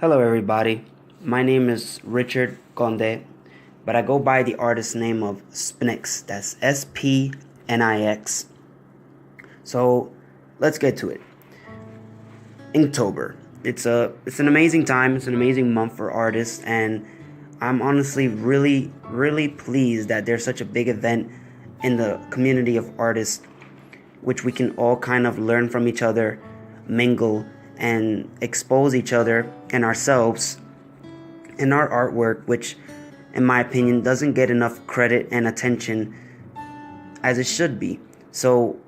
Hello, everybody. My name is Richard Conde, but I go by the artist name of Spnix. That's Spnix. So let's get to it. Inktober. It's an amazing time. It's an amazing month for artists, and I'm honestly really pleased that there's such a big event in the community of artists, which we can all kind of learn from each other, mingle, and expose each other and ourselves in our artwork, which, in my opinion, doesn't get enough credit and attention as it should be. So,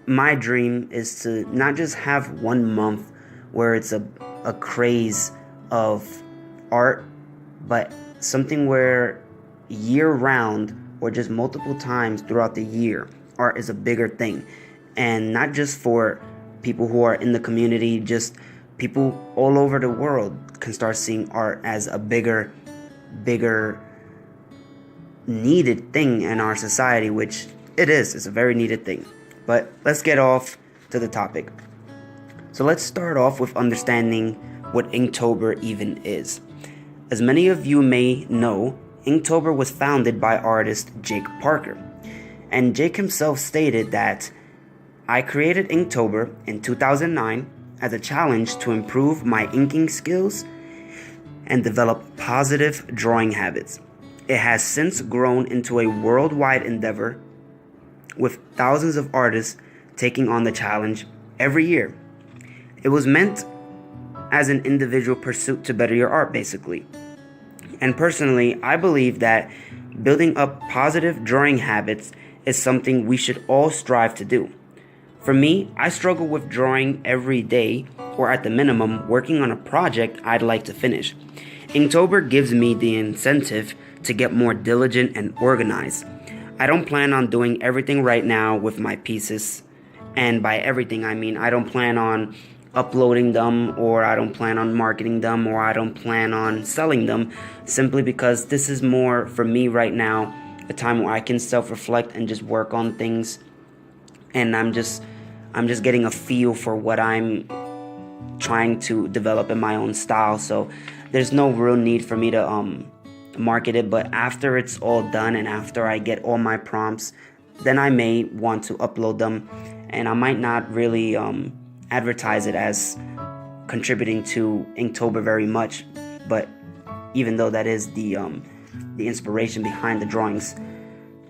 my dream is to not just have one month where it's a craze of art, but something where year round or just multiple times throughout the year, art is a bigger thing. And not just for people who are in the community, just people all over the world can start seeing art as a bigger needed thing in our society, which it is. It's a very needed thing. But let's get off to the topic. So let's start off with understanding what Inktober even is. As many of you may know, Inktober was founded by artist Jake Parker. And Jake himself stated that I created Inktober in 2009 as a challenge to improve my inking skills and develop positive drawing habits. It has since grown into a worldwide endeavor with thousands of artists taking on the challenge every year. It was meant as an individual pursuit to better your art, basically. And personally, I believe that building up positive drawing habits is something we should all strive to do. For me, I struggle with drawing every day, or at the minimum, working on a project I'd like to finish. Inktober gives me the incentive to get more diligent and organized. I don't plan on doing everything right now with my pieces, and by everything I mean I don't plan on uploading them, or I don't plan on marketing them, or I don't plan on selling them, simply because this is more for me right now, a time where I can self-reflect and just work on things, and I'm just getting a feel for what I'm trying to develop in my own style. So there's no real need for me to market it, but after it's all done and after I get all my prompts, then I may want to upload them, and I might not really advertise it as contributing to Inktober very much, but even though that is the inspiration behind the drawings.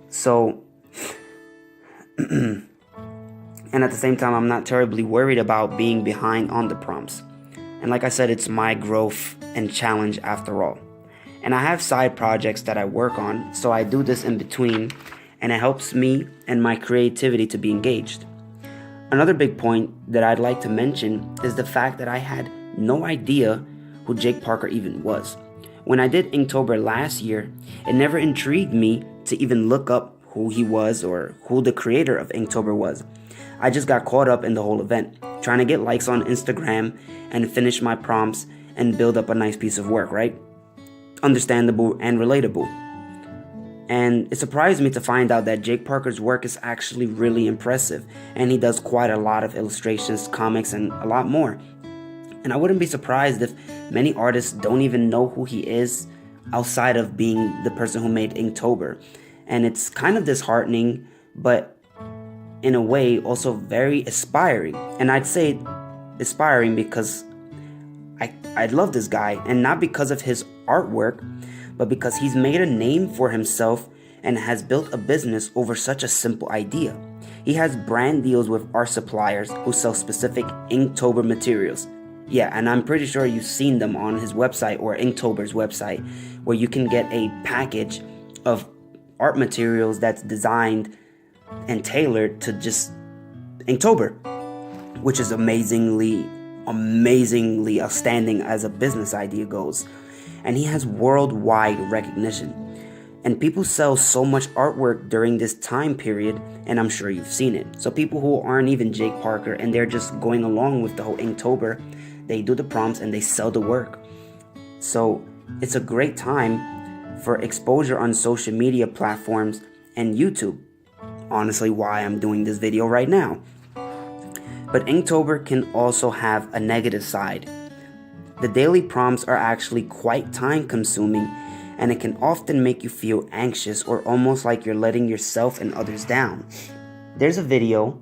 So and at the same time, I'm not terribly worried about being behind on the prompts. And like I said, it's my growth and challenge after all. And I have side projects that I work on, so I do this in between, and it helps me and my creativity to be engaged. Another big point that I'd like to mention is the fact that I had no idea who Jake Parker even was. When I did Inktober last year, it never intrigued me to even look up who he was or who the creator of Inktober was. I just got caught up in the whole event, trying to get likes on Instagram and finish my prompts and build up a nice piece of work, right? Understandable and relatable. And it surprised me to find out that Jake Parker's work is actually really impressive, and he does quite a lot of illustrations, comics, and a lot more. And I wouldn't be surprised if many artists don't even know who he is outside of being the person who made Inktober. And it's kind of disheartening, but in a way also very aspiring. And I'd say aspiring because I love this guy, and not because of his artwork, but because he's made a name for himself and has built a business over such a simple idea. He has brand deals with art suppliers who sell specific Inktober materials. Yeah, and I'm pretty sure you've seen them on his website or Inktober's website, where you can get a package of art materials that's designed and tailored to just Inktober, which is amazingly outstanding as a business idea goes. And he has worldwide recognition. And people sell so much artwork during this time period, and I'm sure you've seen it. So people who aren't even Jake Parker and they're just going along with the whole Inktober, they do the prompts and they sell the work. So it's a great time for exposure on social media platforms and YouTube. Honestly, why I'm doing this video right now. But Inktober can also have a negative side. The daily prompts are actually quite time consuming, and it can often make you feel anxious or almost like you're letting yourself and others down. There's a video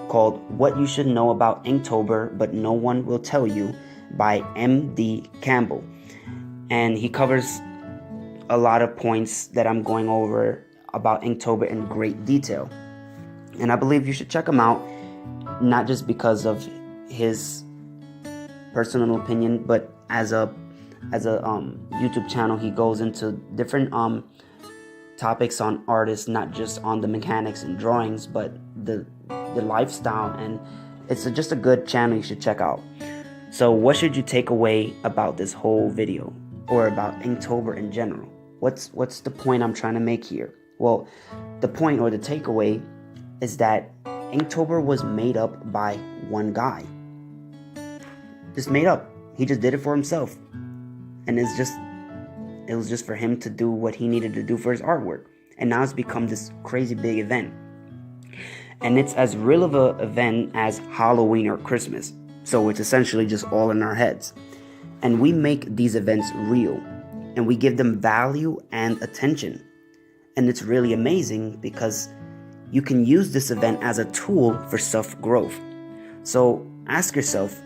called What You Should Know About Inktober But No One Will Tell You by M.D. Campbell. And he covers a lot of points that I'm going over about Inktober in great detail. And I believe you should check him out, not just because of his personal opinion, but as a YouTube channel. He goes into different topics on artists, not just on the mechanics and drawings, but the lifestyle, and it's just a good channel you should check out. So what should you take away about this whole video, or about Inktober in general? What's the point I'm trying to make here? Well, the point or the takeaway is that Inktober was made up by one guy. Just made up. He just did it for himself. And it was just for him to do what he needed to do for his artwork. And now it's become this crazy big event. And it's as real of an event as Halloween or Christmas. So it's essentially just all in our heads. And we make these events real. And we give them value and attention. And it's really amazing because you can use this event as a tool for self-growth. So ask yourself,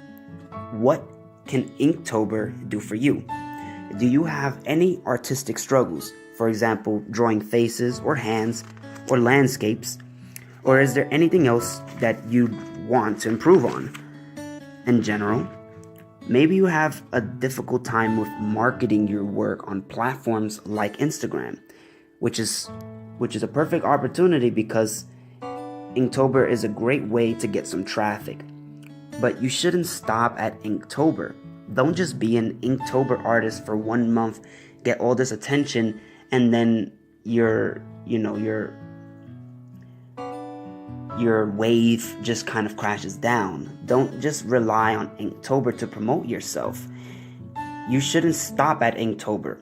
what can Inktober do for you? Do you have any artistic struggles? For example, drawing faces or hands or landscapes? Or is there anything else that you want to improve on? In general, maybe you have a difficult time with marketing your work on platforms like Instagram, which is a perfect opportunity because Inktober is a great way to get some traffic. But you shouldn't stop at Inktober. Don't just be an Inktober artist for 1 month, get all this attention, and then your wave just kind of crashes down. Don't just rely on Inktober to promote yourself. You shouldn't stop at Inktober.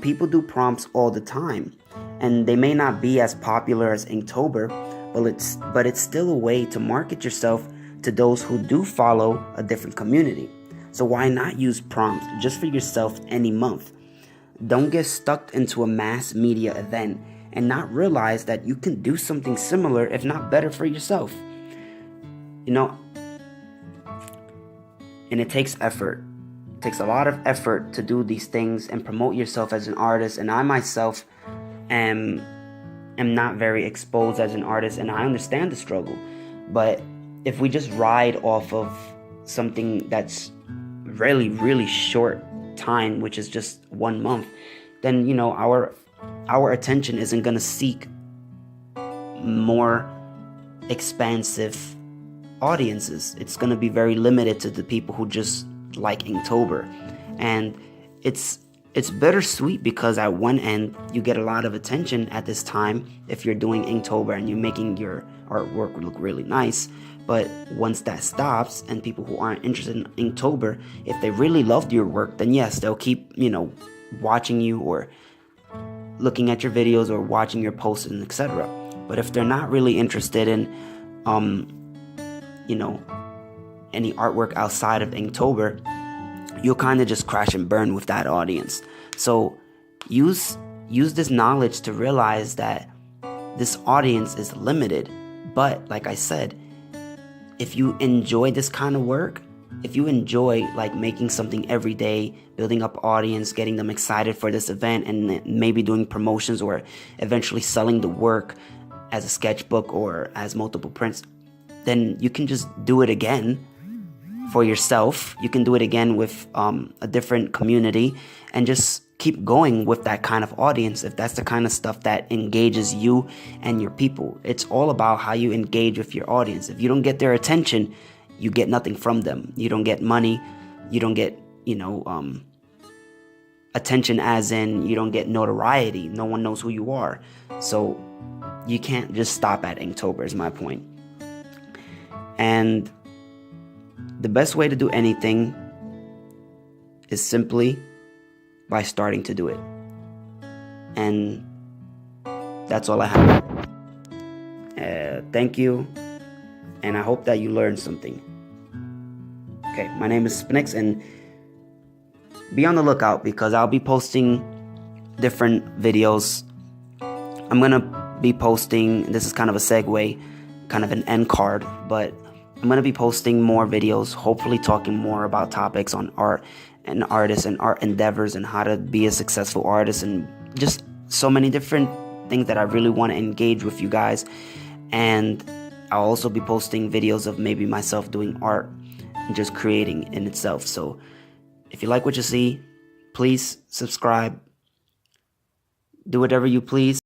People do prompts all the time, and they may not be as popular as Inktober, but it's still a way to market yourself to those who do follow a different community. So why not use prompts just for yourself any month? Don't get stuck into a mass media event and not realize that you can do something similar, if not better, for yourself. And it takes effort. It takes a lot of effort to do these things and promote yourself as an artist. And I myself am not very exposed as an artist, and I understand the struggle. But if we just ride off of something that's really, really short time, which is just 1 month, then our attention isn't going to seek more expansive audiences. It's going to be very limited to the people who just like Inktober. And it's bittersweet because at one end you get a lot of attention at this time if you're doing Inktober and you're making your artwork look really nice. But once that stops and people who aren't interested in Inktober, if they really loved your work, then yes, they'll keep watching you or looking at your videos or watching your posts and etc. But if they're not really interested in any artwork outside of Inktober, you'll kind of just crash and burn with that audience. So use this knowledge to realize that this audience is limited. But like I said, if you enjoy this kind of work, if you enjoy making something every day, building up audience, getting them excited for this event, and maybe doing promotions or eventually selling the work as a sketchbook or as multiple prints, then you can just do it again for yourself. You can do it again with a different community and just keep going with that kind of audience if that's the kind of stuff that engages you and your people. It's all about how you engage with your audience. If you don't get their attention, you get nothing from them. You don't get money. You don't get, attention as in you don't get notoriety. No one knows who you are. So you can't just stop at Inktober is my point. And the best way to do anything is simply by starting to do it. And that's all I have. Thank you, and I hope that you learned something. Okay, my name is Spinix, and be on the lookout because I'll be posting different videos. I'm gonna be posting, this is kind of a segue, kind of an end card, but I'm gonna be posting more videos, hopefully talking more about topics on art and artists and art endeavors and how to be a successful artist and just so many different things that I really want to engage with you guys. And I'll also be posting videos of maybe myself doing art and just creating in itself. So if you like what you see, please subscribe, do whatever you please.